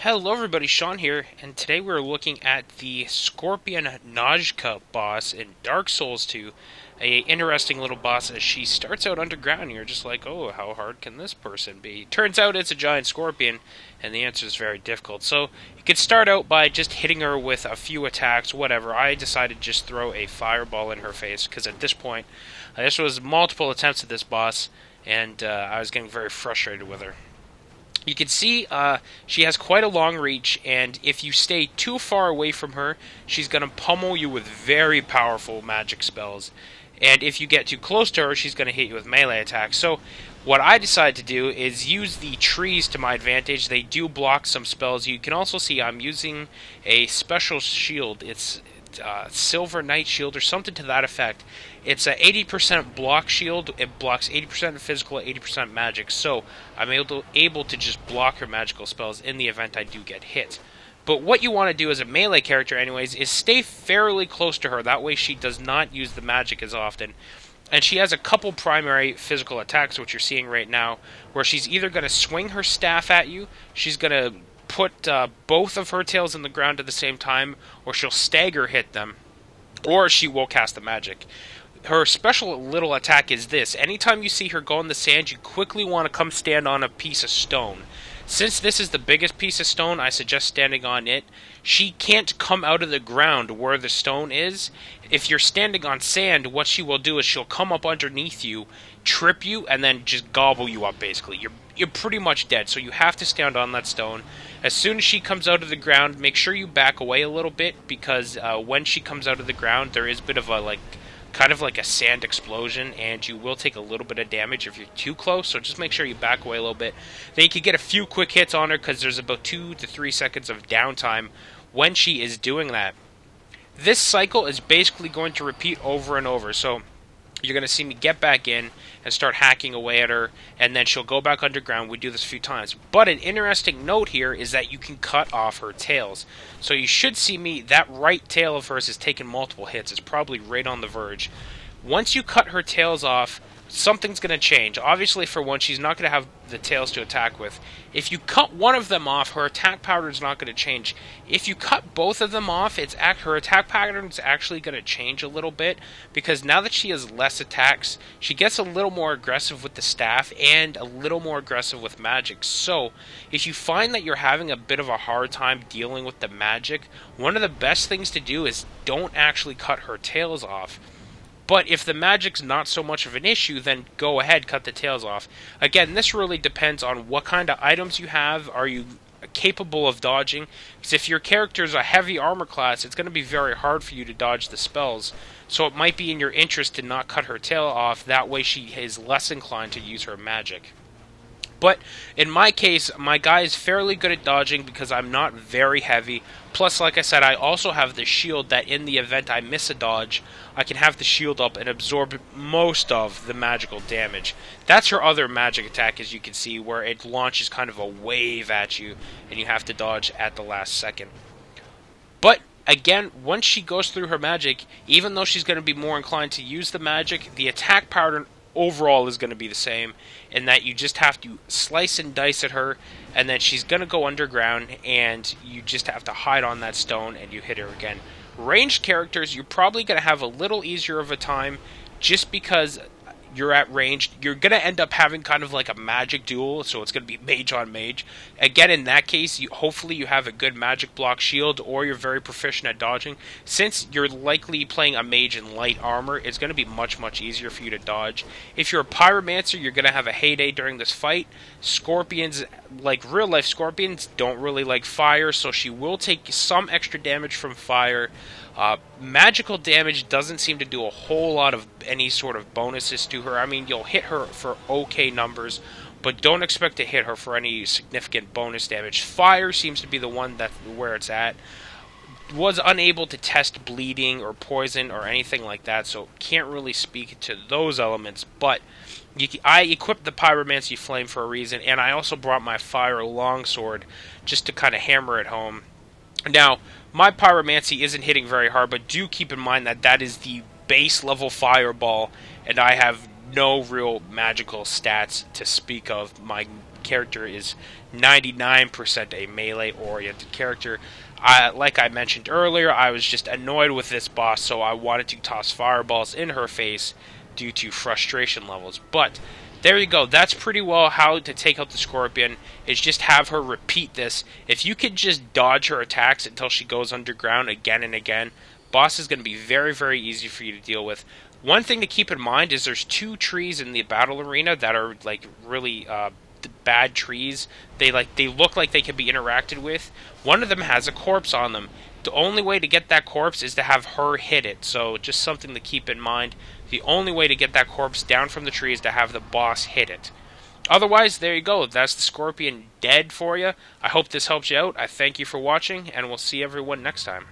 Hello everybody, Sean here, and today we're looking at the Scorpionnajka boss in Dark Souls 2. A interesting little boss as she starts out underground and you're just like, oh, how hard can this person be? Turns out it's a giant scorpion, and the answer is very difficult. So you could start out by just hitting her with a few attacks, whatever. I decided to just throw a fireball in her face, because at this point, this was multiple attempts at this boss, and I was getting very frustrated with her. You can see she has quite a long reach, and if you stay too far away from her, she's going to pummel you with very powerful magic spells. And if you get too close to her, she's going to hit you with melee attacks. So what I decided to do is use the trees to my advantage. They do block some spells. You can also see I'm using a special shield. It's Silver Knight Shield or something to that effect. It's a 80% block shield. It blocks 80% physical, 80% magic. So I'm able to just block her magical spells in the event I do get hit. But what you want to do as a melee character anyways is stay fairly close to her. That way she does not use the magic as often. And she has a couple primary physical attacks, which you're seeing right now, where she's either going to swing her staff at you, she's going to put both of her tails in the ground at the same time, or she'll stagger hit them, or she will cast the magic. Her special little attack is this. Anytime you see her go in the sand, you quickly want to come stand on a piece of stone. Since this is the biggest piece of stone, I suggest standing on it. She can't come out of the ground where the stone is. If you're standing on sand, what she will do is she'll come up underneath you, trip you, and then just gobble you up, basically. You're pretty much dead, so you have to stand on that stone. As soon as she comes out of the ground, make sure you back away a little bit, because when she comes out of the ground, there is a bit of a, kind of like a sand explosion, and you will take a little bit of damage if you're too close, so just make sure you back away a little bit. Then you can get a few quick hits on her, because there's about 2 to 3 seconds of downtime when she is doing that. This cycle is basically going to repeat over and over, so you're going to see me get back in and start hacking away at her, and then she'll go back underground. We do this a few times. But an interesting note here is that you can cut off her tails. So you should see me, that right tail of hers has taken multiple hits. It's probably right on the verge. Once you cut her tails off, something's going to change. Obviously, for one, she's not going to have the tails to attack with. If you cut one of them off, her attack pattern is not going to change. If you cut both of them off, her attack pattern is actually going to change a little bit, because now that she has less attacks, she gets a little more aggressive with the staff and a little more aggressive with magic. So, if you find that you're having a bit of a hard time dealing with the magic, one of the best things to do is don't actually cut her tails off. But if the magic's not so much of an issue, then go ahead, cut the tails off. Again, this really depends on what kind of items you have. Are you capable of dodging? Because if your character's a heavy armor class, it's going to be very hard for you to dodge the spells. So it might be in your interest to not cut her tail off. That way she is less inclined to use her magic. But in my case, my guy is fairly good at dodging because I'm not very heavy. Plus, like I said, I also have the shield that in the event I miss a dodge, I can have the shield up and absorb most of the magical damage. That's her other magic attack, as you can see, where it launches kind of a wave at you, and you have to dodge at the last second. But again, once she goes through her magic, even though she's going to be more inclined to use the magic, the attack pattern overall is going to be the same, in that you just have to slice and dice at her, and then she's going to go underground, and you just have to hide on that stone, and you hit her again. Ranged characters, you're probably going to have a little easier of a time, just because you're at range. You're going to end up having kind of like a magic duel, so it's going to be mage on mage. Again, in that case, hopefully you have a good magic block shield, or you're very proficient at dodging. Since you're likely playing a mage in light armor, it's going to be much, much easier for you to dodge. If you're a pyromancer, you're going to have a heyday during this fight. Scorpions, like real life scorpions, don't really like fire, so she will take some extra damage from fire. Magical damage doesn't seem to do a whole lot of any sort of bonuses to her. I mean, you'll hit her for okay numbers, but don't expect to hit her for any significant bonus damage. Fire seems to be the one where it's at. Was unable to test bleeding or poison or anything like that, so can't really speak to those elements, but I equipped the Pyromancy Flame for a reason, and I also brought my Fire Longsword just to kind of hammer it home. Now, my Pyromancy isn't hitting very hard, but do keep in mind that that is the base level fireball, and I have no real magical stats to speak of. My character is 99% a melee-oriented character. Like I mentioned earlier, I was just annoyed with this boss, so I wanted to toss fireballs in her face due to frustration levels. But there you go. That's pretty well how to take out the Scorpion, is just have her repeat this. If you could just dodge her attacks until she goes underground again and again, boss is going to be very, very easy for you to deal with. One thing to keep in mind is there's 2 trees in the battle arena that are like really bad trees. They look like they can be interacted with. One of them has a corpse on them. The only way to get that corpse is to have her hit it. So just something to keep in mind. The only way to get that corpse down from the tree is to have the boss hit it. Otherwise, there you go. That's the Scorpion dead for you. I hope this helps you out. I thank you for watching, and we'll see everyone next time.